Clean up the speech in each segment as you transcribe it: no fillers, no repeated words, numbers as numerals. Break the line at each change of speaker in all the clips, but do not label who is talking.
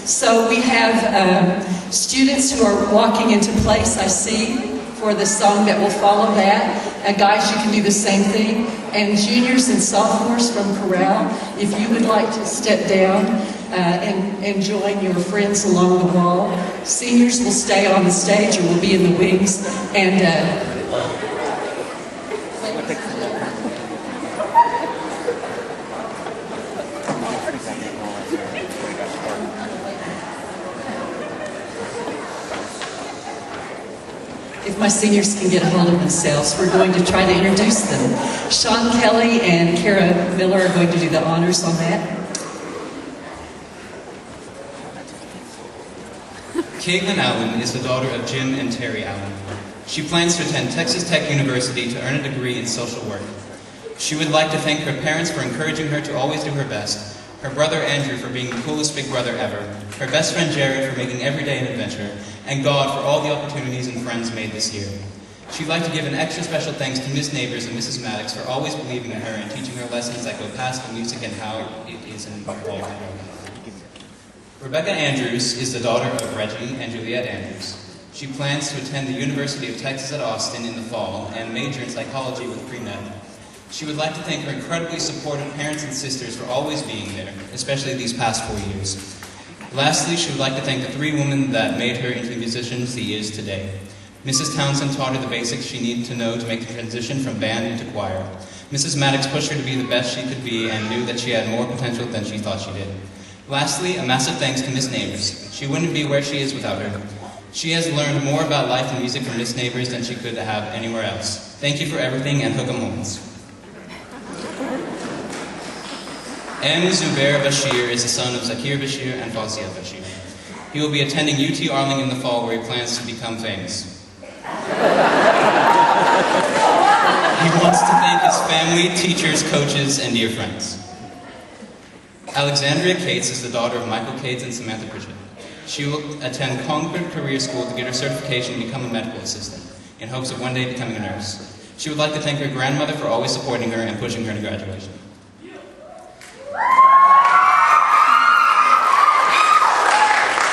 So we have students who are walking into place, I see, for the song that will follow that. Guys, you can do the same thing. And juniors and sophomores from chorale, if you would like to step down and join your friends along the wall. Seniors will stay on the stage or will be in the wings. And if my seniors can get a hold of themselves, we're going to try to introduce them. Sean Kelly and Kara Miller are going to do the honors on that.
Caitlin Allen is the daughter of Jim and Terry Allen. She plans to attend Texas Tech University to earn a degree in social work. She would like to thank her parents for encouraging her to always do her best, her brother Andrew for being the coolest big brother ever, her best friend Jared for making every day an adventure, and God for all the opportunities and friends made this year. She'd like to give an extra special thanks to Miss Neighbors and Mrs. Maddox for always believing in her and teaching her lessons that go past the music and how it is involved in her. Rebecca Andrews is the daughter of Reggie and Juliet Andrews. She plans to attend the University of Texas at Austin in the fall and major in psychology with pre-med. She would like to thank her incredibly supportive parents and sisters for always being there, especially these past 4 years. Lastly, she would like to thank the 3 women that made her into the musician she is today. Mrs. Townsend taught her the basics she needed to know to make the transition from band into choir. Mrs. Maddox pushed her to be the best she could be and knew that she had more potential than she thought she did. Lastly, a massive thanks to Miss Neighbors. She wouldn't be where she is without her. She has learned more about life and music from Miss Neighbors than she could have anywhere else. Thank you for everything and hook 'em horns. M. Zubair Bashir is the son of Zakir Bashir and Fawzia Bashir. He will be attending UT Arlington in the fall where he plans to become famous. He wants to thank his family, teachers, coaches, and dear friends. Alexandria Cates is the daughter of Michael Cates and Samantha Pritchett. She will attend Concord Career School to get her certification and become a medical assistant, in hopes of one day becoming a nurse. She would like to thank her grandmother for always supporting her and pushing her to graduation.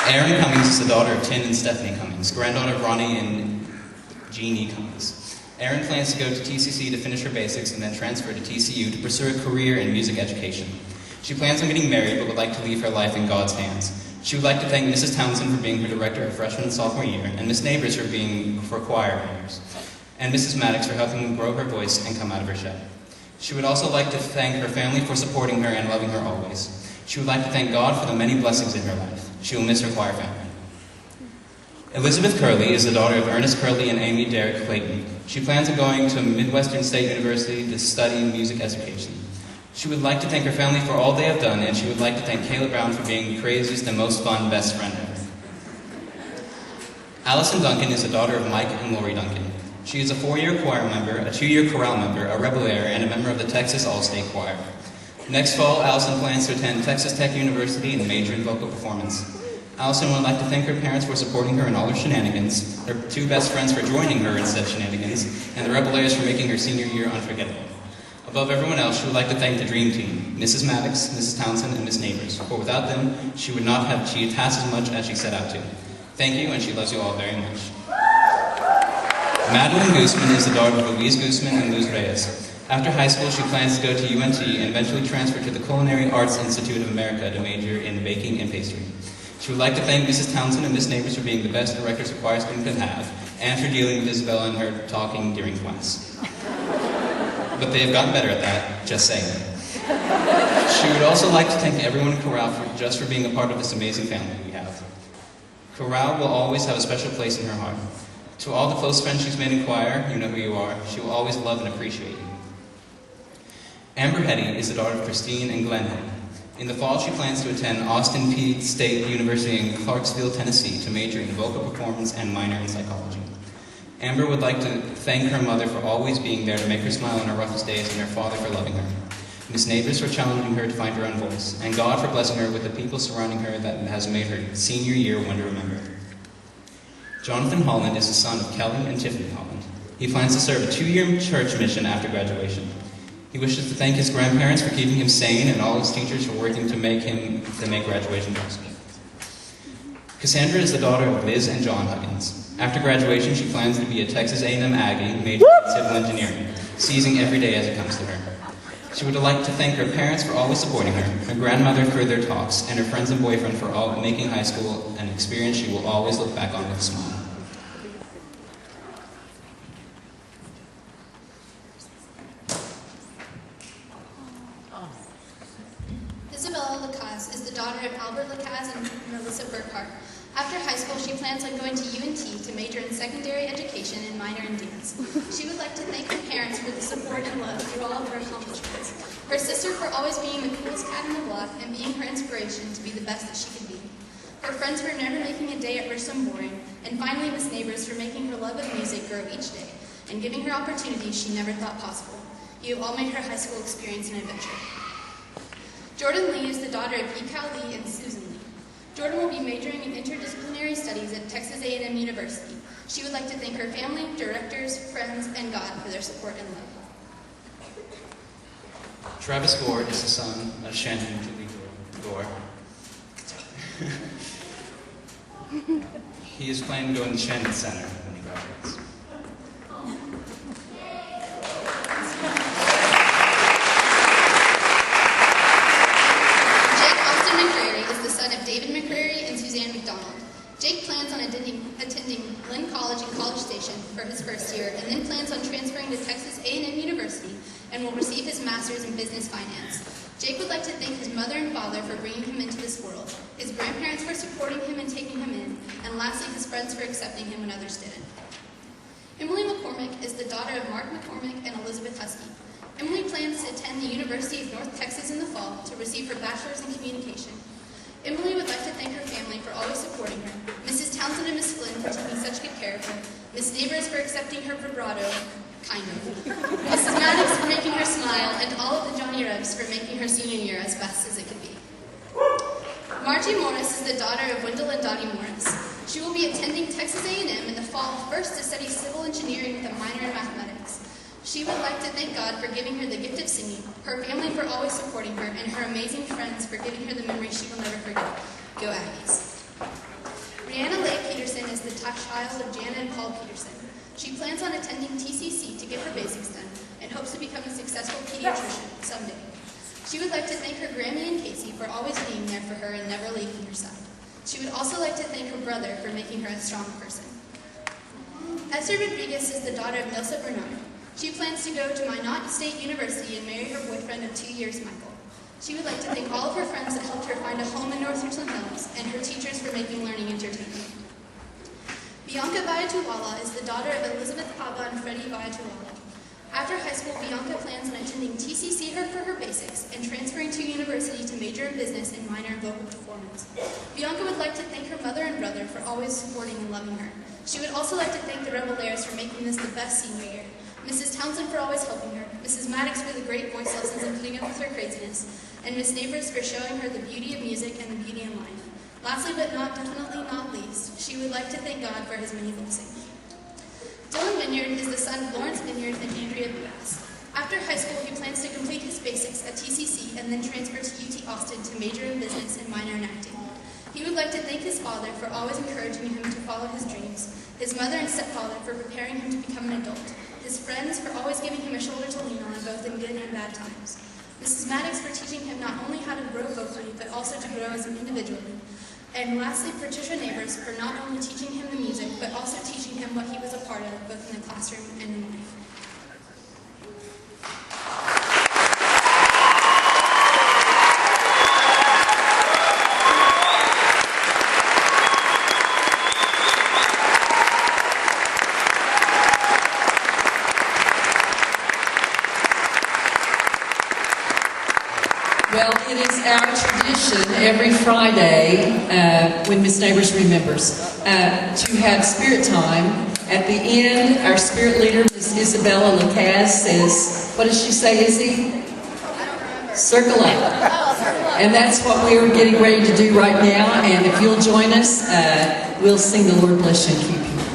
Erin Cummings is the daughter of Tin and Stephanie Cummings, granddaughter of Ronnie and Jeannie Cummings. Erin plans to go to TCC to finish her basics and then transfer to TCU to pursue a career in music education. She plans on getting married but would like to leave her life in God's hands. She would like to thank Mrs. Townsend for being her director her freshman and sophomore year, and Miss Neighbors for choir honors, and Mrs. Maddox for helping grow her voice and come out of her shell. She would also like to thank her family for supporting her and loving her always. She would like to thank God for the many blessings in her life. She will miss her choir family. Elizabeth Curley is the daughter of Ernest Curley and Amy Derrick Clayton. She plans on going to Midwestern State University to study music education. She would like to thank her family for all they have done, and she would like to thank Kayla Brown for being the craziest and most fun best friend ever. Allison Duncan is the daughter of Mike and Lori Duncan. She is a 4-year choir member, a 2-year chorale member, a rebel air, and a member of the Texas All-State Choir. Next fall, Allison plans to attend Texas Tech University and major in vocal performance. Allison would like to thank her parents for supporting her in all her shenanigans, her 2 best friends for joining her in said shenanigans, and the rebel airs for making her senior year unforgettable. Above everyone else, she would like to thank the Dream Team, Mrs. Maddox, Mrs. Townsend, and Miss Neighbors, for without them, she would not have achieved half as much as she set out to. Thank you, and she loves you all very much. Madeline Guzman is the daughter of Luis Guzman and Luz Reyes. After high school, she plans to go to UNT and eventually transfer to the Culinary Arts Institute of America to major in baking and pastry. She would like to thank Mrs. Townsend and Miss Neighbors for being the best directors a choir student could have, and for dealing with Isabella and her talking during class. But they have gotten better at that, just saying. She would also like to thank everyone in chorale just for being a part of this amazing family we have. Chorale will always have a special place in her heart. To all the close friends she's made in choir, you know who you are. She will always love and appreciate you. Amber Hetty is the daughter of Christine and Glenn Hetty. In the fall, she plans to attend Austin Peay State University in Clarksville, Tennessee to major in vocal performance and minor in psychology. Amber would like to thank her mother for always being there to make her smile on her roughest days, and her father for loving her. Miss Neighbors for challenging her to find her own voice, and God for blessing her with the people surrounding her that has made her senior year one to remember. Jonathan Holland is the son of Kelly and Tiffany Holland. He plans to serve a 2-year church mission after graduation. He wishes to thank his grandparents for keeping him sane and all his teachers for working to make graduation possible. Cassandra is the daughter of Liz and John Huggins. After graduation, she plans to be a Texas A&M Aggie majoring in civil engineering, seizing every day as it comes to her. She would like to thank her parents for always supporting her grandmother for their talks, and her friends and boyfriend for all making high school an experience she will always look back on with a smile.
Isabella Lacaze is the daughter of Albert Lacaze and Melissa Burkhart. After high school, she plans on going to UNT to major in secondary education and minor in dance. She would like to thank her parents for the support and love through all of her accomplishments. Her sister for always being the coolest cat in the block and being her inspiration to be the best that she could be. Her friends for never making a day at Richland boring, and finally Miss Neighbors for making her love of music grow each day and giving her opportunities she never thought possible. You have all made her high school experience an adventure. Jordan Lee is the daughter of Ekal Lee and Susan Lee. Jordan will be majoring in interdisciplinary studies at Texas A&M University. She would like to thank her family, directors, friends, and God for their support and love.
Travis Gore is the son of Shannon and Julie Gore. He is planning to go in the Shannon Center when he graduates.
Jake plans on attending Lynn College in College Station for his first year, and then plans on transferring to Texas A&M University and will receive his master's in business finance. Jake would like to thank his mother and father for bringing him into this world, his grandparents for supporting him and taking him in, and lastly, his friends for accepting him when others didn't. Emily McCormick is the daughter of Mark McCormick and Elizabeth Husky. Emily plans to attend the University of North Texas in the fall to receive her bachelor's in communication. Emily would like to thank her family for always supporting her, Mrs. Townsend and Miss Flynn for taking such good care of her, Miss Neighbors for accepting her vibrato, kind of, Mrs. Maddox for making her smile, and all of the Johnny Rebs for making her senior year as best as it could be. Margie Morris is the daughter of Wendell and Dottie Morris. She will be attending Texas A&M in the fall, first to study civil engineering with a minor in mathematics. She would like to thank God for giving her the gift of singing, her family for always supporting her, and her amazing friends for giving her the memories she will never forget. Go Aggies. Brianna Leigh Peterson is the child of Jana and Paul Peterson. She plans on attending TCC to get her basics done and hopes to become a successful pediatrician someday. She would like to thank her Grammy and Casey for always being there for her and never leaving her side. She would also like to thank her brother for making her a strong person. Esther Rodriguez is the daughter of Nelsa Bernard. She plans to go to Minot State University and marry her boyfriend of 2 years, Michael. She would like to thank all of her friends that helped her find a home in North Richland Hills and her teachers for making learning entertaining. Bianca Vayatulala is the daughter of Elizabeth Pava and Freddie Vayatulala. After high school, Bianca plans on attending TCC for her basics and transferring to university to major in business and minor in vocal performance. Bianca would like to thank her mother and brother for always supporting and loving her. She would also like to thank the Rebeleros for making this the best senior year, Mrs. Townsend for always helping her, Mrs. Maddox for the great voice lessons and putting up with her craziness, and Miss Neighbors for showing her the beauty of music and the beauty in life. Lastly, but definitely not least, she would like to thank God for his many blessings. Dylan Vineyard is the son of Lawrence Vineyard and Andrea Bass. After high school, he plans to complete his basics at TCC and then transfer to UT Austin to major in business and minor in acting. He would like to thank his father for always encouraging him to follow his dreams, his mother and stepfather for preparing him to become an adult, his friends for always giving him a shoulder to lean on both in good and bad times, Mrs. Maddox for teaching him not only how to grow vocally, but also to grow as an individual, and lastly, Patricia Neighbors for not only teaching him the music, but also teaching him what he was a part of, both in the classroom and in life.
Well, it is our tradition every Friday, when Miss Neighbors remembers, to have spirit time. At the end, our spirit leader, Miss Isabella Lacaze, says, what does she say, Izzy? Circle up. And that's what we are getting ready to do right now. And if you'll join us, we'll sing The Lord Bless You and Keep You.